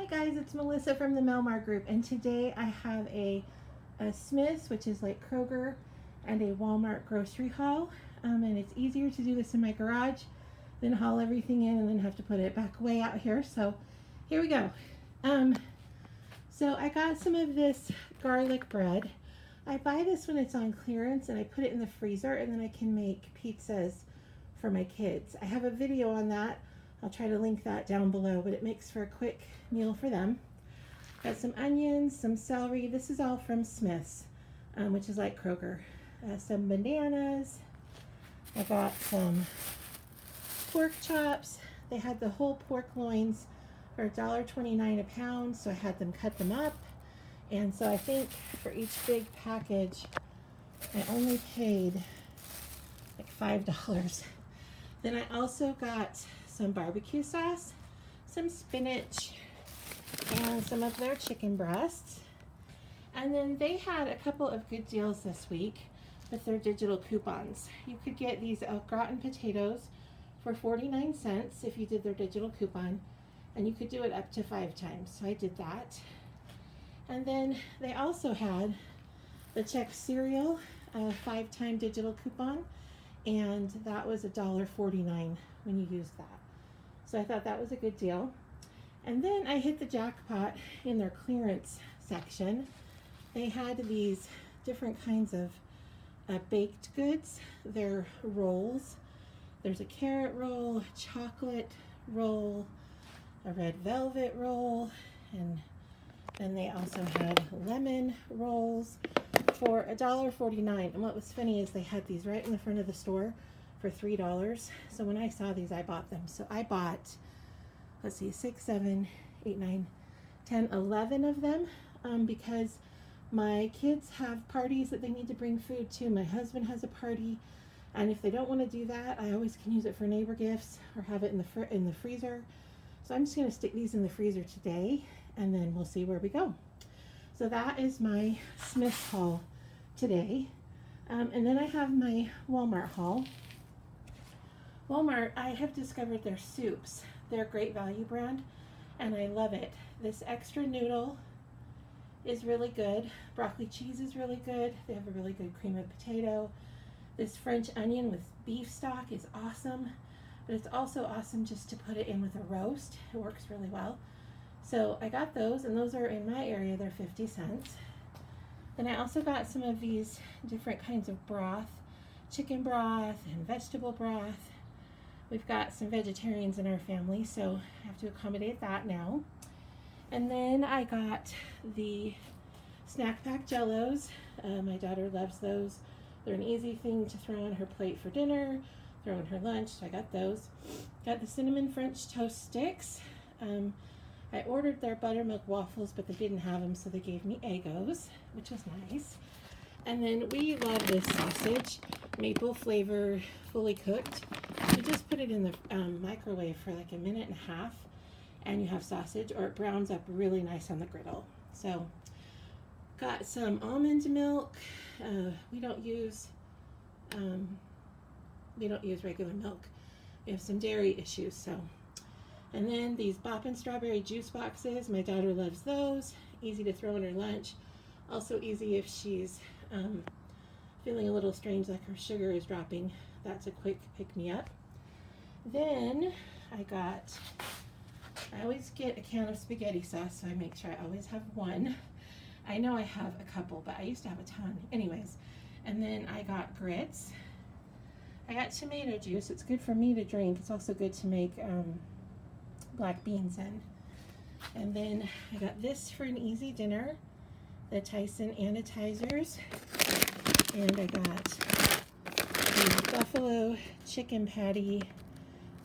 Hi guys, it's Melissa from the Melmar Group, and today I have a Smith's, which is like Kroger, and a Walmart grocery haul. And it's easier to do this in my garage than haul everything in and then have to put it back way out here. So here we go. So I got some of this garlic bread. I buy this when it's on clearance and I put it in the freezer, and then I can make pizzas for my kids. I have a video on that. I'll try to link that down below, but it makes for a quick meal for them. Got some onions, some celery. This is all from Smith's, which is like Kroger. Some bananas. I got some pork chops. They had the whole pork loins for $1.29 a pound, so I had them cut them up. And so I think for each big package, I only paid like $5. Then I also got some barbecue sauce, some spinach, and some of their chicken breasts. And then they had a couple of good deals this week with their digital coupons. You could get these au gratin potatoes for 49 cents if you did their digital coupon, and you could do it up to 5 times. So I did that. And then they also had the Chex cereal, a 5-time digital coupon, and that was $1.49 when you used that. So I thought that was a good deal. And then I hit the jackpot in their clearance section. They had these different kinds of baked goods. They're rolls. There's a carrot roll, a chocolate roll, a red velvet roll, and then they also had lemon rolls for $1.49. And what was funny is they had these right in the front of the store for $3. So when I saw these, I bought them. So I bought, let's see, 6, 7, 8, 9, 10, 11 of them because my kids have parties that they need to bring food to. My husband has a party, and if they don't want to do that, I always can use it for neighbor gifts or have it in the freezer. So I'm just going to stick these in the freezer today, and then we'll see where we go. So that is my Smith's haul today. And then I have my Walmart haul. Walmart, I have discovered their soups. They're a great value brand, and I love it. This extra noodle is really good. Broccoli cheese is really good. They have a really good cream of potato. This French onion with beef stock is awesome, but it's also awesome just to put it in with a roast. It works really well. So I got those, and those are in my area. They're 50 cents. Then I also got some of these different kinds of broth, chicken broth and vegetable broth. We've got some vegetarians in our family, so I have to accommodate that now. And then I got the snack pack Jellos. My daughter loves those. They're an easy thing to throw on her plate for dinner, throw in her lunch, so I got those. Got the cinnamon French toast sticks. I ordered their buttermilk waffles, but they didn't have them, so they gave me Eggos, which was nice. And then we love this sausage, maple flavor, fully cooked. You just put it in the microwave for like a minute and a half, and you have sausage, or it browns up really nice on the griddle. So, got some almond milk. We don't use regular milk. We have some dairy issues, so. And then these Boppin' strawberry juice boxes. My daughter loves those. Easy to throw in her lunch. Also easy if she's feeling a little strange, like her sugar is dropping. That's a quick pick-me-up. Then I always get a can of spaghetti sauce, so I make sure I always have one. I know I have a couple, but I used to have a ton. Anyways, and then I got grits. I got tomato juice. It's good for me to drink. It's also good to make black beans in. And then I got this for an easy dinner, the Tyson Anatizers. And I got the Buffalo Chicken Patty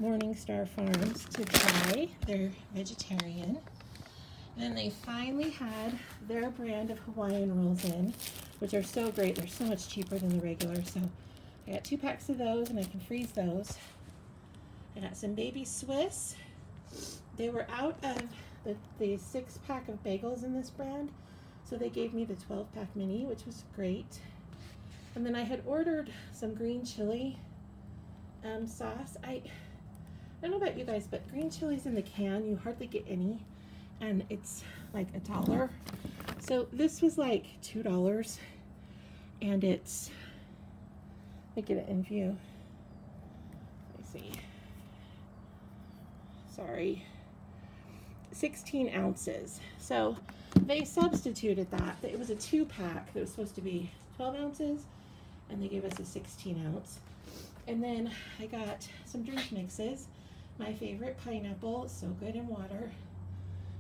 Morningstar Farms to try. They're vegetarian. Then they finally had their brand of Hawaiian rolls in, which are so great. They're so much cheaper than the regular. So I got 2 packs of those, and I can freeze those. I got some baby Swiss. They were out of the 6-pack of bagels in this brand, so they gave me the 12-pack mini, which was great. And then I had ordered some green chili sauce. I don't know about you guys, but green chilies in the can, you hardly get any. and it's like $1. So this was like $2, and it's, let me get it in view. Let me see. Sorry. 16 ounces. So they substituted that. It was a 2-pack that was supposed to be 12 ounces, and they gave us a 16 ounce. And then I got some drink mixes. My favorite, pineapple, so good in water.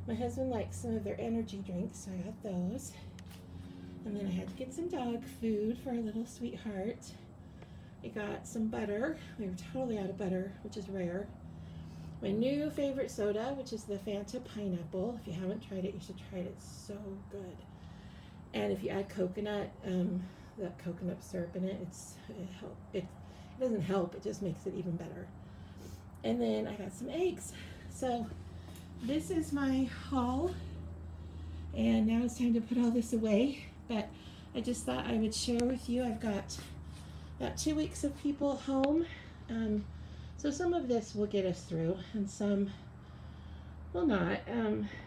My husband likes some of their energy drinks, so I got those. And then I had to get some dog food for our little sweetheart. I got some butter. We were totally out of butter, which is rare. My new favorite soda, which is the Fanta Pineapple. If you haven't tried it, you should try it. It's so good. And if you add coconut, that coconut syrup in it, it doesn't help, it just makes it even better. And then I got some eggs. So this is my haul, and now it's time to put all this away. But I just thought I would share with you. I've got about 2 weeks of people home. So some of this will get us through, and some will not.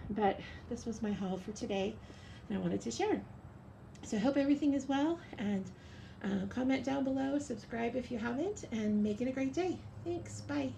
But this was my haul for today, and I wanted to share. So I hope everything is well, and comment down below, subscribe if you haven't, and make it a great day. Thanks. Bye.